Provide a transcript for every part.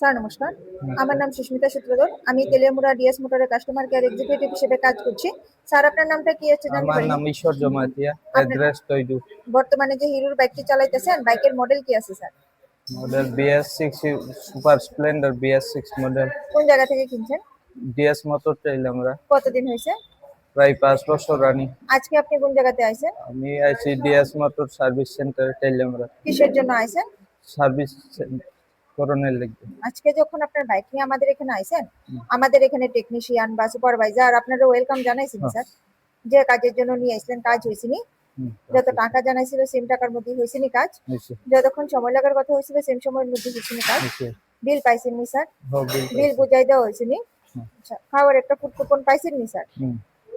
Sir নমস্কার। আমার নমস্কার। নাম সুস্মিতা সূত্রধর। আমি তেলিয়ামুড়া ডিএস মোটরের কাস্টমার কেয়ার এক্সিকিউটিভ হিসেবে কাজ করছি। স্যার আপনার নামটা কি আছে জানতে আমার পারি? নাম ঈশ্বর জমাতিয়া, আপনার অ্যাড্রেস তৈজু। বর্তমানে যে হিরোর বাইকটি চালাইতেছেন, বাইকের মডেল কি আছে sir? Model BS6 super Splendor BS6 model. কোন জায়গা থেকে কিনছেন? ডিএস মোটর ট্রেইল আমরা কতদিন হয়েছে? প্রায় 5 বছর রানি। আজকে আপনি কোন জায়গাতে আইছেন? আমি আইছি ডিএস মোটর সার্ভিস সেন্টারে ট্রেইল আমরা কিসের জন্য আইছেন? সার্ভিস করণের লাগবে। আজকে যখন আপনার বাইক নিয়ে আমাদের এখানে আইছেন, আমাদের এখানে টেকনিশিয়ান বা সুপারভাইজার আপনারা ওয়েলকাম জানাইছেন হ্যাঁ। স্যার? যে কাজের জন্য নিয়ে আসলেন কাজ হয়েছিনি? যত টাকা জানাইছিল সেম টাকার মধ্যে হয়েছিনি কাজ? নিচে যতক্ষণ সময় লাগার কথা হয়েছিল সেম সময়ের মধ্যে হয়েছিনি কাজ? নিচে বিল পাইছেন নি স্যার? বিল বিল বুঝাই দেওয়া হয়েছে নি? আচ্ছা, খাওয়ার একটা ফুড কুপন পাইছেন নি স্যার?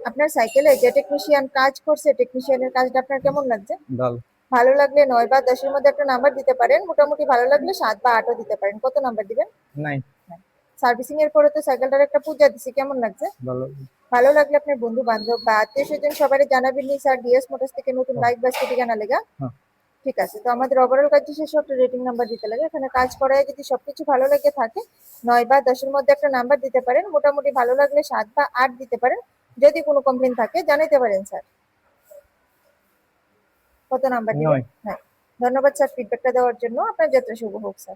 আপনার সাইকেলে যে টেকনিশিয়ান কাজ করছে, টেকনিশিয়ানের কাজটা আপনার কেমন লাগছে? ভালো। ভালো লাগলে 9 বা 10 এর মধ্যে একটা নাম্বার দিতে পারেন। মোটামুটি ভালো লাগলে 7 বা 8 ও দিতে পারেন। কত নাম্বার দিবেন? নাই। সার্ভিসিং এর পরে তো সাইকেলটার একটা পূজা দিছি, কেমন লাগছে? ভালো। ভালো লাগলে আপনার বন্ধু বান্ধব বা আত্মীয় স্বজন সবাই জানাবেন নি স্যার ডিএস মোটরস থেকে নতুন বাইক বা স্কুটি কেনা লেগা। হ্যাঁ। ঠিক আছে, তো আমাদের ওভারঅল কাজ শেষে একটা রেটিং নাম্বার দিতে লাগে। এখানে কাজ করায় যদি সবকিছু ভালো লেগে থাকে 9 বা 10 এর মধ্যে একটা নাম্বার দিতে পারেন। মোটামুটি ভালো লাগলে 7 বা 8 দিতে পারেন। যদি কোনো কমপ্লেইন থাকে জানাতে পারেন স্যার। কত নাম্বার দিবেন? 9। হ্যাঁ, ধন্যবাদ স্যার ফিডব্যাকটা দেওয়ার জন্য। আপনার যাত্রা শুভ হোক স্যার।